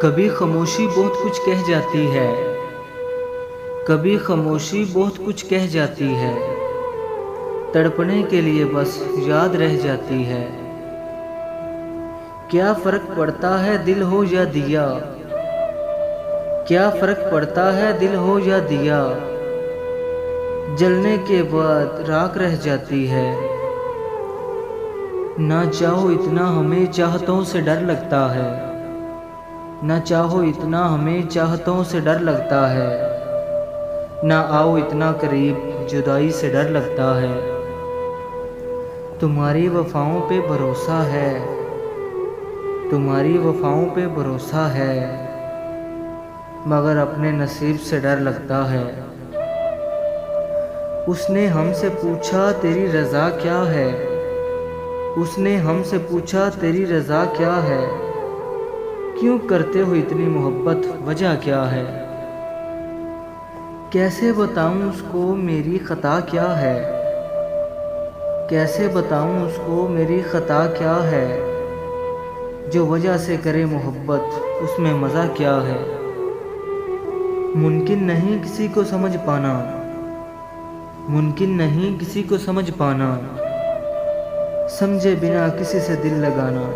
कभी खामोशी बहुत कुछ कह जाती है, कभी खामोशी बहुत कुछ कह जाती है। तड़पने के लिए बस याद रह जाती है। क्या फर्क पड़ता है दिल हो या दिया, क्या फर्क पड़ता है दिल हो या दिया। जलने के बाद राख रह जाती है। ना चाहो इतना हमें चाहतों से डर लगता है, ना चाहो इतना हमें चाहतों से डर लगता है। ना आओ इतना करीब जुदाई से डर लगता है। तुम्हारी वफाओं पे भरोसा है, तुम्हारी वफाओं पे भरोसा है, मगर अपने नसीब से डर लगता है। उसने हमसे पूछा तेरी रज़ा क्या है, उसने हमसे पूछा तेरी रज़ा क्या है। क्यों करते हो इतनी मोहब्बत, वजह क्या है। कैसे बताऊं उसको मेरी ख़ता क्या है, कैसे बताऊं उसको मेरी ख़ता क्या है। जो वजह से करे मोहब्बत उसमें मज़ा क्या है। मुमकिन नहीं किसी को समझ पाना, मुमकिन नहीं किसी को समझ पाना। समझे बिना किसी से दिल लगाना।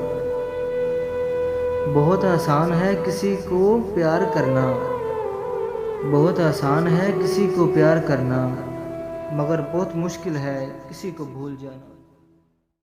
बहुत आसान है किसी को प्यार करना, बहुत आसान है किसी को प्यार करना, मगर बहुत मुश्किल है किसी को भूल जाना।